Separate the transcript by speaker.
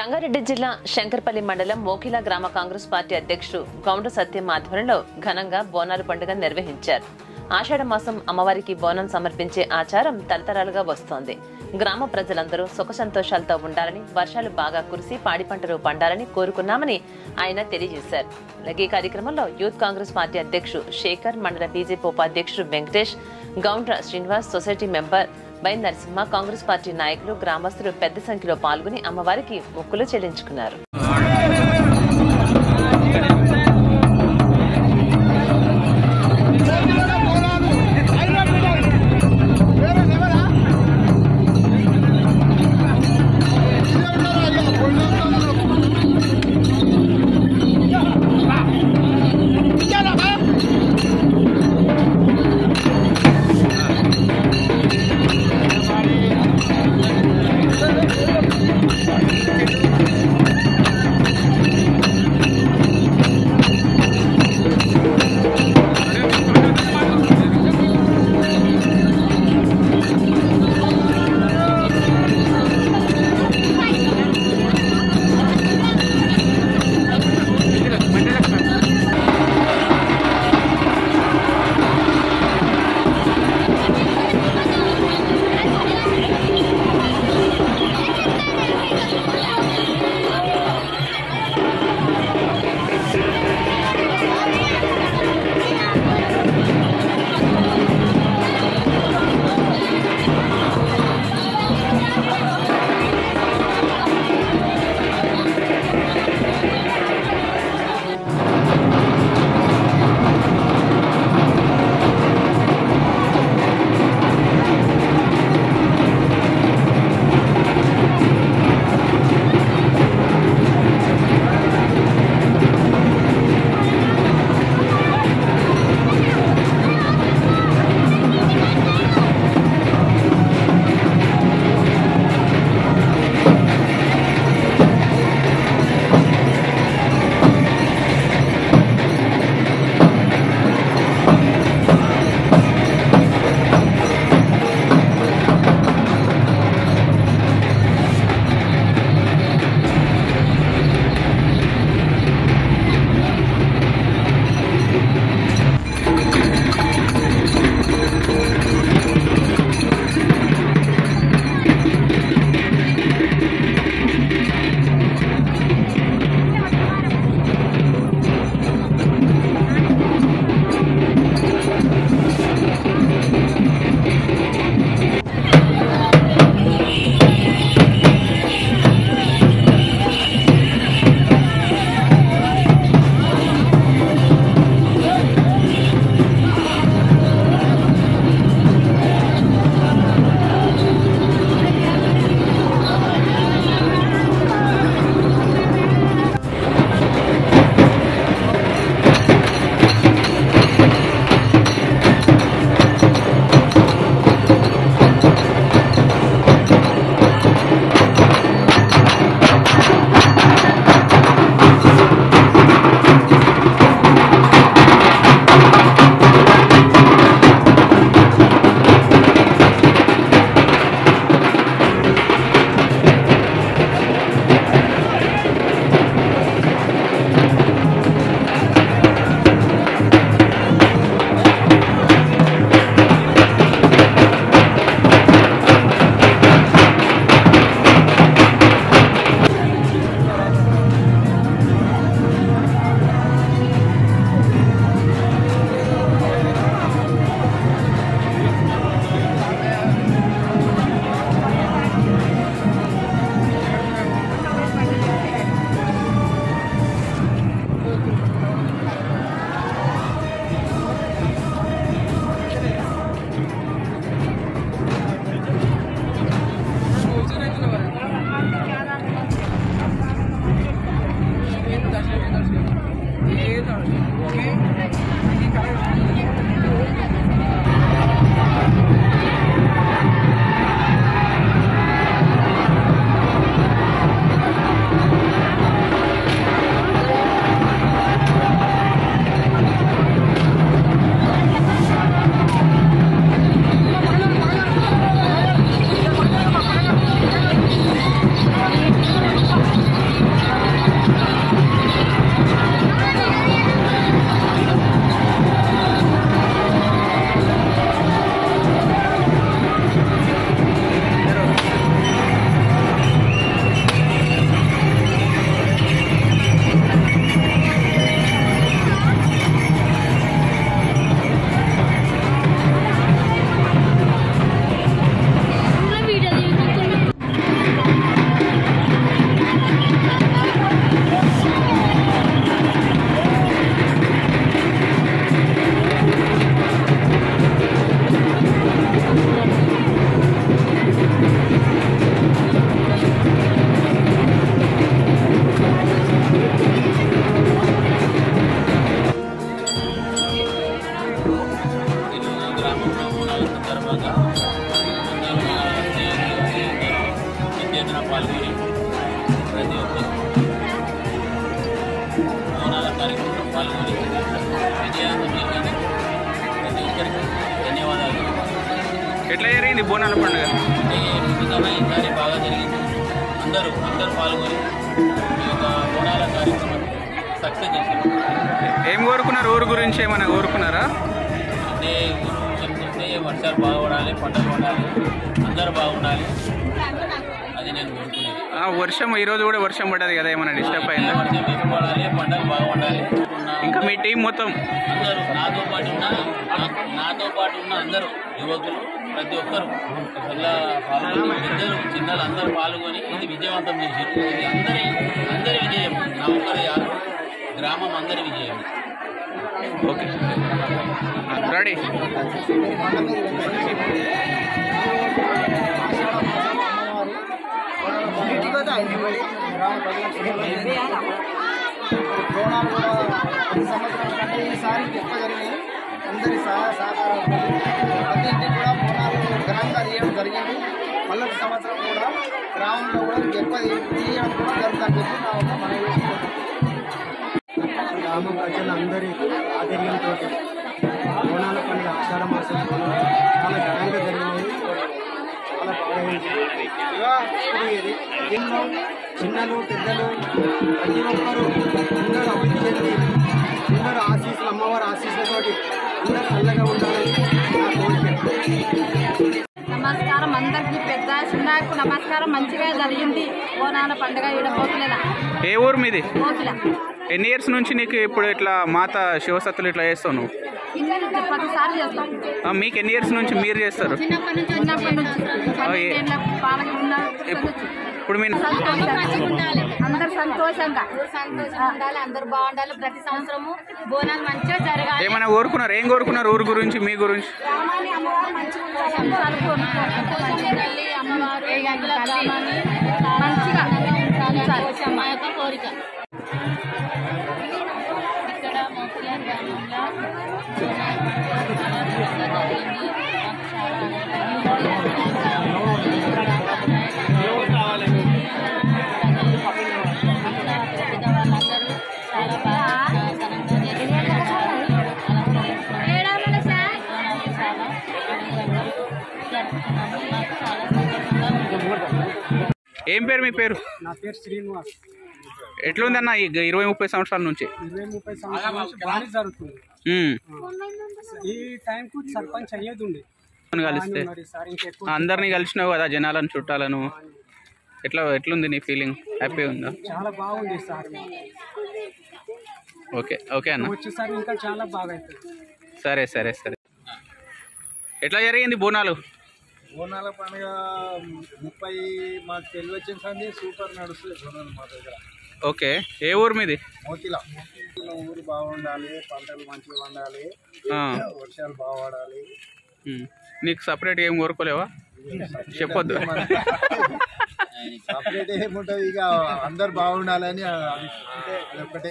Speaker 1: రంగారెడ్డి జిల్లా శంకర్పల్లి మండలం మోకిలా గ్రామ కాంగ్రెస్ పార్టీ అధ్యక్షుడు గౌండ సత్యం ఆధ్వర్యంలో ఘనంగా బోనాల పండుగ నిర్వహించారు. ఆషాఢ మాసం అమ్మవారికి బోనం సమర్పించే ఆచారం తరతరాలుగా వస్తోంది. గ్రామ ప్రజలందరూ సుఖ సంతోషాలతో ఉండాలని, వర్షాలు బాగా కురిసి పాడి పంటలు పండాలని కోరుకున్నామని ఆయన తెలియజేశారు. అలాగే ఈ కార్యక్రమంలో యూత్ కాంగ్రెస్ పార్టీ అధ్యక్షుడు శేఖర్, మండల బీజేపీ ఉపాధ్యక్షుడు వెంకటేష్, గౌండ్ర శ్రీనివాస్, సొసైటీ మెంబర్ బై నరసింహ, కాంగ్రెస్ పార్టీ నాయకులు, గ్రామస్తులు పెద్ద సంఖ్యలో పాల్గొని అమ్మవారికి మొక్కులు చెల్లించుకున్నారు.
Speaker 2: పాల్గొని విజయవంతం చేసినందుకు ప్రతి ఒక్కరికి ధన్యవాదాలు.
Speaker 3: ఎట్లా జరిగింది బోనాల పండుగ?
Speaker 2: ముందుకన్నా ఈసారి బాగా జరిగింది. అందరూ పాల్గొని ఈ యొక్క బోనాల కార్యక్రమం సక్సెస్ చేశారు.
Speaker 3: ఏం కోరుకున్నారు? ఊరు గురించి ఏమైనా కోరుకున్నారా?
Speaker 2: అంటే ఊరు చెప్తుంటే వర్షాలు బాగుపడాలి, పంటలు పండాలి, అందరూ బాగుండాలి, అది నేను కోరుకునేది.
Speaker 3: వర్షం ఈరోజు కూడా వర్షం పడ్డది కదా, ఏమైనా డిస్టర్బ్ అయిందా?
Speaker 2: వర్షం ఎక్కువ పడాలి, పంటలు బాగుండాలి.
Speaker 3: ఇంకా మీ టీం మొత్తం
Speaker 2: అందరూ నాతో పాటు ఉన్న అందరూ యువకులు ప్రతి ఒక్కరు ఇలా పాల్గొని పెద్దలు చిన్నలు అందరూ పాల్గొని ఇది విజయవంతం చేశారు. ఇది అందరి విజయం, నా ఒక్కరి గ్రామం అందరి విజయం.
Speaker 3: Okay ready.
Speaker 4: బోనాలు కూడా ప్రతి సంవత్సరం కంటే ఈసారి ఎక్కువ జరిగినాయి. అందరి సహకారం ప్రతి ఇంటికి కూడా బోనాలు ఘనంగా తీయడం జరిగింది. మళ్ళీ సంవత్సరం కూడా గ్రామంలో కూడా ఎక్కువ తీయడం కూడా జరుగుతుందని చెప్పి నా ఒక మనవి. గ్రామ ప్రజలందరి ఆధ్వర్యంతో బోనాల పండుగ ఆషాఢ మాసం చాలా ఘనంగా జరిగినాయి. చాలా బాగా దీనిలో చిన్నలు పెద్దలు ప్రతి ఒక్కరూ అందరూ అభివృద్ధి చెంది అందరూ ఆశీస్సులు, అమ్మవారి ఆశీస్సులతోటి అందరూ చల్లగా ఉండాలని నా కోరిక.
Speaker 5: నమస్కారం అందరికీ, పెద్ద చిన్నకు నమస్కారం. మంచిగా జరిగింది బోనాల పండుగ ఈడ మోకిల.
Speaker 3: ఏ ఊరు మీది?
Speaker 5: మోకిల.
Speaker 3: ఎన్ని ఇయర్స్ నుంచి నీకు ఇప్పుడు ఇట్లా మాత శివసత్తులు ఇట్లా చేస్తావు నువ్వు?
Speaker 5: ప్రతిసారి చేస్తాం.
Speaker 3: మీకు ఎన్ని ఇయర్స్ నుంచి మీరు చేస్తారు?
Speaker 5: చిన్నప్పటి నుంచి పాలకి
Speaker 3: ఇప్పుడు మీరు
Speaker 5: అందరు సంతోషంగా
Speaker 6: ఉండాలి, అందరు బాగుండాలి. ప్రతి సంవత్సరము బోనాలు మంచిగా జరగాలి.
Speaker 3: ఏమైనా కోరుకున్నారు? ఏం కోరుకున్నారు ఊరు గురించి, మీ గురించి?
Speaker 6: గ్రామాన్ని అమ్మవారు మంచిగా ఉండాలి, అమ్మవారు గ్రామాన్ని మంచిగా ఉంచాలి మా యొక్క కోరిక. ఇక్కడ మోకిల గ్రామంలో జరిగింది. చాలా బాగా
Speaker 3: ఏం పేరు మీ పేరు?
Speaker 4: నా పేరు శ్రీనివాస్.
Speaker 3: ఎట్లుందన్న ఈ 20-30 సంవత్సరాల నుంచి?
Speaker 4: 20-30 సంవత్సరాల నుంచి బాగానే జరుగుతుంది. ఈ టైంకు సర్పంచ్ అయ్యేది ఉంది.
Speaker 3: కలిస్తే అందరినీ కలిసినావు కదా, జనాలను చుట్టాలను. ఎట్లుంది నీ ఫీలింగ్? హ్యాపీ ఉందా?
Speaker 4: చాలా బాగుంది సార్.
Speaker 3: ఓకే ఓకే అన్న,
Speaker 4: వచ్చేసారి ఇంకా చాలా బాగా అవుతుంది.
Speaker 3: సరే సరే సరే. ఎట్లా జరిగింది బోనాలు?
Speaker 4: బోనాల పండుగ 30 మాకు తెలివి వచ్చిన సంది సూపర్ నడుస్తుంది బోనాలు మా దగ్గర.
Speaker 3: ఓకే, ఏ ఊరు మీది?
Speaker 4: మోకిల. ఊరు బాగుండాలి, పంటలు మంచిగా పండాలి, వర్షాలు బాగుపడాలి.
Speaker 3: నీకు సపరేట్గా ఏం కోరుకోలేవా? చెప్పొద్దు.
Speaker 4: సపరేట్ ఏముంటుంది, ఇక అందరు బాగుండాలని అది ఒకటే.